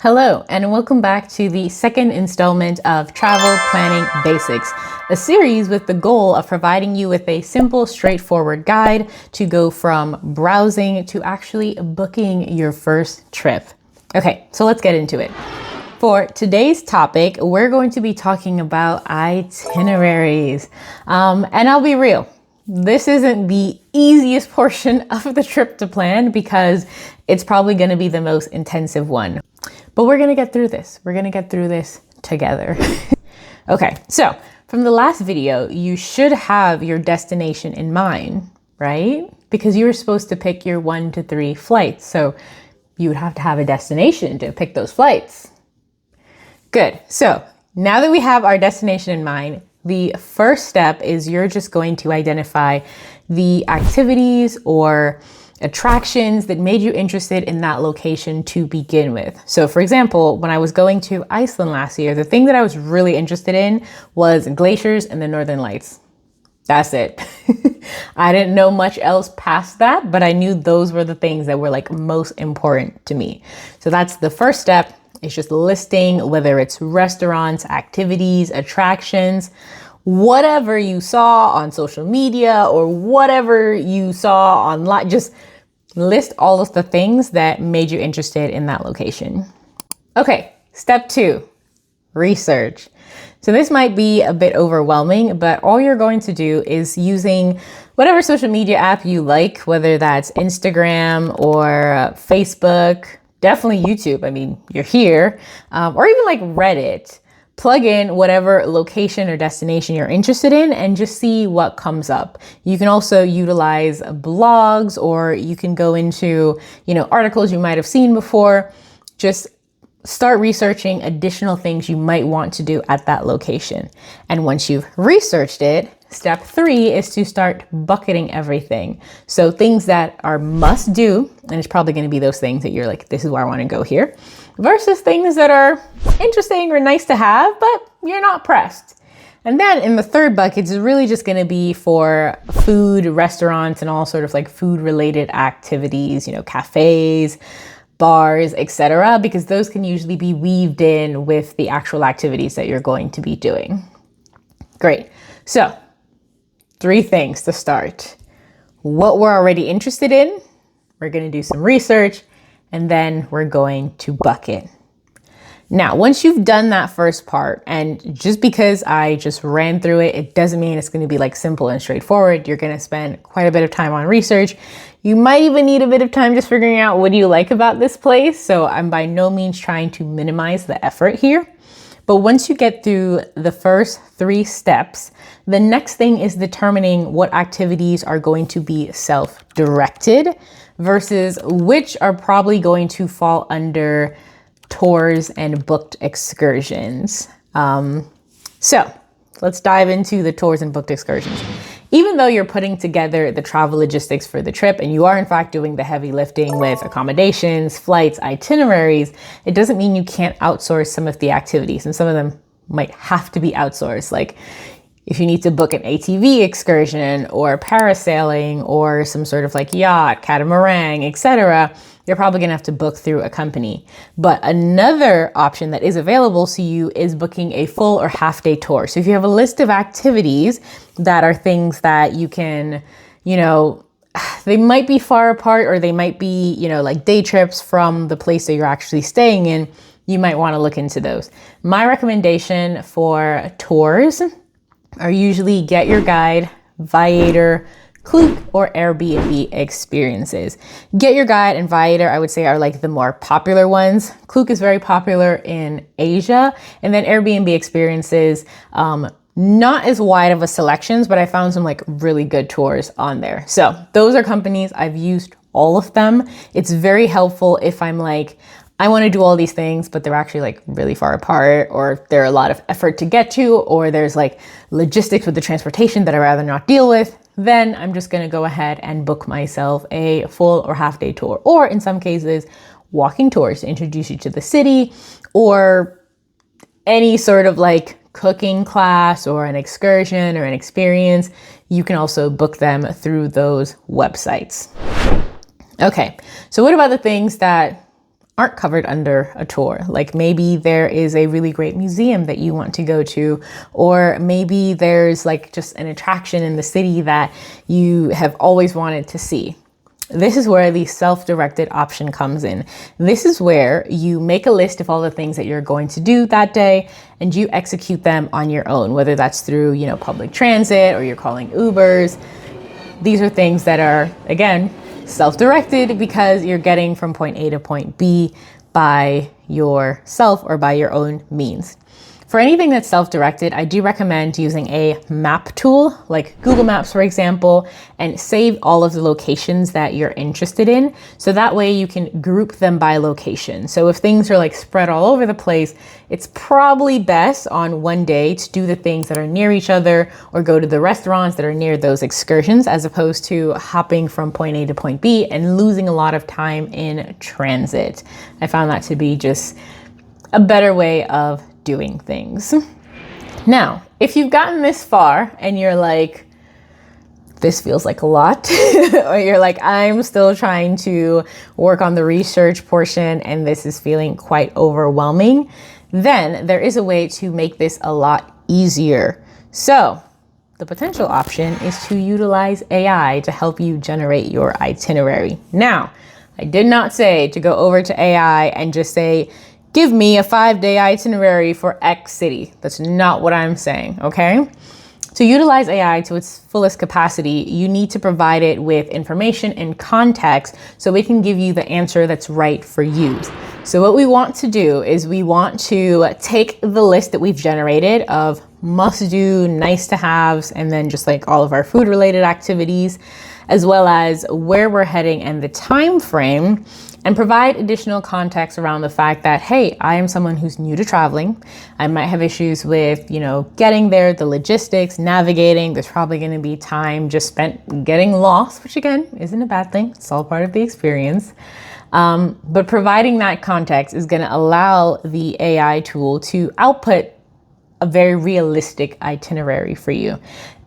Hello, and welcome back to the second installment of Travel Planning Basics, a series with the goal of providing you with a simple, straightforward guide to go from browsing to actually booking your first trip. Okay, so let's get into it. For today's topic, we're going to be talking about itineraries. And I'll be real, this isn't the easiest portion of the trip to plan because it's probably going to be the most intensive one. But we're going to get through this. We're going to get through this together. Okay, so from the last video, you should have your destination in mind, right? Because you were supposed to pick your 1 to 3 flights. So you would have to have a destination to pick those flights. Good. So now that we have our destination in mind, the first step is you're just going to identify the activities or attractions that made you interested in that location to begin with. So for example, when I was going to Iceland last year, the thing that I was really interested in was glaciers and the Northern Lights. That's it. I didn't know much else past that, but I knew those were the things that were like most important to me. So that's the first step. It's just listing whether it's restaurants, activities, attractions, whatever you saw on social media or whatever you saw online, just list all of the things that made you interested in that location. Okay, step 2, research. So this might be a bit overwhelming, but all you're going to do is using whatever social media app you like, whether that's Instagram or Facebook, definitely YouTube. I mean, you're here, or even like Reddit. Plug in whatever location or destination you're interested in and just see what comes up. You can also utilize blogs, or you can go into, articles you might have seen before. Just start researching additional things you might want to do at that location. And once you've researched it, step 3 is to start bucketing everything. So things that are must do, and it's probably going to be those things that you're like, this is where I want to go here, versus things that are interesting or nice to have, but you're not pressed. And then in the third bucket, it's really just going to be for food, restaurants, and all sort of like food related activities, cafes, bars, etc., because those can usually be weaved in with the actual activities that you're going to be doing. Great. So 3 things to start. What we're already interested in, we're going to do some research, and then we're going to bucket. Now, once you've done that first part, and just because I just ran through it, it doesn't mean it's going to be like simple and straightforward. You're going to spend quite a bit of time on research. You might even need a bit of time just figuring out what do you like about this place. So I'm by no means trying to minimize the effort here. But once you get through the first 3 steps, the next thing is determining what activities are going to be self-directed versus which are probably going to fall under tours and booked excursions. So let's dive into the tours and booked excursions. Even though you're putting together the travel logistics for the trip and you are in fact doing the heavy lifting with accommodations, flights, itineraries, it doesn't mean you can't outsource some of the activities, and some of them might have to be outsourced. Like if you need to book an ATV excursion or parasailing or some sort of like yacht, catamaran, etc., you're probably going to have to book through a company. But another option that is available to you is booking a full or half day tour. So if you have a list of activities that are things that you can, they might be far apart, or they might be, like day trips from the place that you're actually staying in, you might want to look into those. My recommendation for tours are usually Get Your Guide, Viator, Klook, or Airbnb Experiences. Get Your Guide and Viator, I would say, are like the more popular ones. Klook is very popular in Asia, and then Airbnb Experiences, not as wide of a selections, but I found some like really good tours on there. So those are companies. I've used all of them. It's very helpful if I'm like, I want to do all these things, but they're actually like really far apart, or they're a lot of effort to get to, or there's like logistics with the transportation that I'd rather not deal with. Then I'm just going to go ahead and book myself a full or half day tour, or in some cases, walking tours to introduce you to the city, or any sort of like cooking class or an excursion or an experience. You can also book them through those websites. Okay, so what about the things that aren't covered under a tour. Like maybe there is a really great museum that you want to go to, or maybe there's like just an attraction in the city that you have always wanted to see. This is where the self-directed option comes in. This is where you make a list of all the things that you're going to do that day and you execute them on your own, whether that's through, public transit or you're calling Ubers. These are things that are, again, self-directed because you're getting from point A to point B by yourself or by your own means. For anything that's self-directed, I do recommend using a map tool like Google Maps, for example, and save all of the locations that you're interested in. So that way you can group them by location. So if things are like spread all over the place, it's probably best on one day to do the things that are near each other or go to the restaurants that are near those excursions, as opposed to hopping from point A to point B and losing a lot of time in transit. I found that to be just a better way of doing things. Now, if you've gotten this far and you're like, this feels like a lot, or you're like, I'm still trying to work on the research portion and this is feeling quite overwhelming, then there is a way to make this a lot easier. So the potential option is to utilize AI to help you generate your itinerary. Now, I did not say to go over to AI and just say, give me a 5-day itinerary for X city. That's not what I'm saying, okay? To utilize AI to its fullest capacity, you need to provide it with information and context so it can give you the answer that's right for you. So what we want to do is we want to take the list that we've generated of must-do, nice-to-haves, and then just like all of our food-related activities, as well as where we're heading and the time frame, and provide additional context around the fact that, hey, I am someone who's new to traveling. I might have issues with, getting there, the logistics, navigating. There's probably going to be time just spent getting lost, which again, isn't a bad thing. It's all part of the experience. But providing that context is going to allow the AI tool to output a very realistic itinerary for you.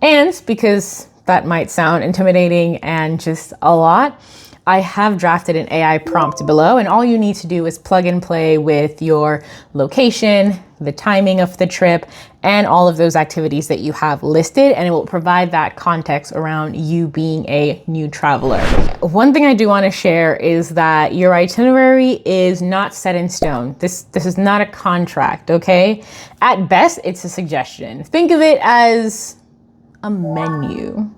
And because that might sound intimidating and just a lot, I have drafted an AI prompt below, and all you need to do is plug and play with your location, the timing of the trip, and all of those activities that you have listed, and it will provide that context around you being a new traveler. One thing I do want to share is that your itinerary is not set in stone. This is not a contract, okay? At best, it's a suggestion. Think of it as a menu.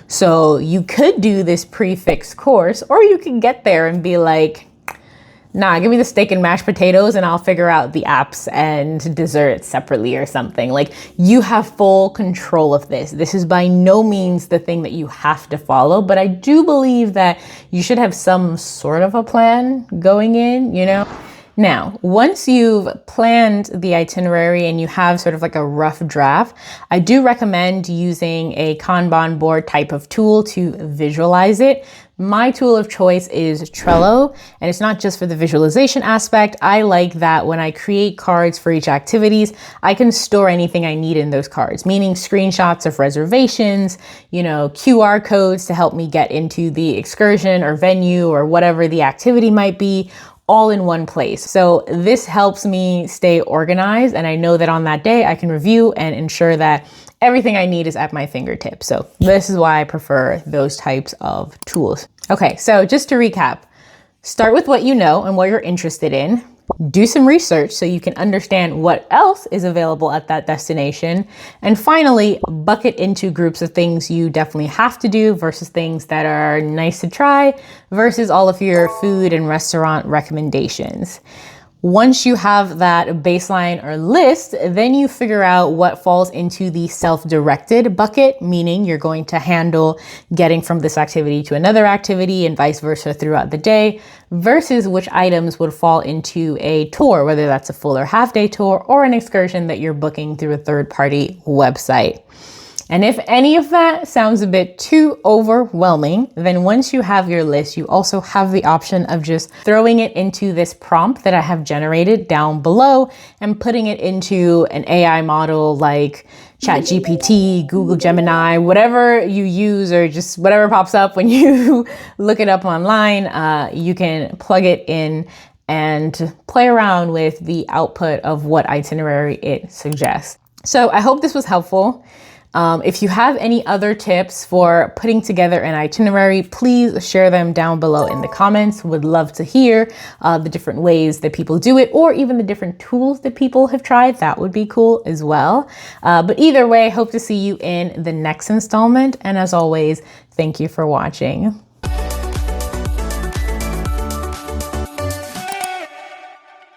So you could do this prefix course, or you could get there and be like, nah, give me the steak and mashed potatoes and I'll figure out the apps and desserts separately or something. Like, you have full control of this. This is by no means the thing that you have to follow, but I do believe that you should have some sort of a plan going in, Now, once you've planned the itinerary and you have sort of like a rough draft, I do recommend using a Kanban board type of tool to visualize it. My tool of choice is Trello, and it's not just for the visualization aspect. I like that when I create cards for each activities, I can store anything I need in those cards, meaning screenshots of reservations, QR codes to help me get into the excursion or venue or whatever the activity might be, all in one place. So this helps me stay organized, and I know that on that day I can review and ensure that everything I need is at my fingertips. So this is why I prefer those types of tools. Okay, so just to recap, start with what you know and what you're interested in. Do some research so you can understand what else is available at that destination. And finally, bucket into groups of things you definitely have to do versus things that are nice to try versus all of your food and restaurant recommendations. Once you have that baseline or list, then you figure out what falls into the self-directed bucket, meaning you're going to handle getting from this activity to another activity and vice versa throughout the day, versus which items would fall into a tour, whether that's a full or half-day tour or an excursion that you're booking through a third-party website. And if any of that sounds a bit too overwhelming, then once you have your list, you also have the option of just throwing it into this prompt that I have generated down below and putting it into an AI model like ChatGPT, Google Gemini, whatever you use, or just whatever pops up when you look it up online. You can plug it in and play around with the output of what itinerary it suggests. So I hope this was helpful. If you have any other tips for putting together an itinerary, please share them down below in the comments. Would love to hear the different ways that people do it, or even the different tools that people have tried. That would be cool as well. But either way, hope to see you in the next installment. And as always, thank you for watching.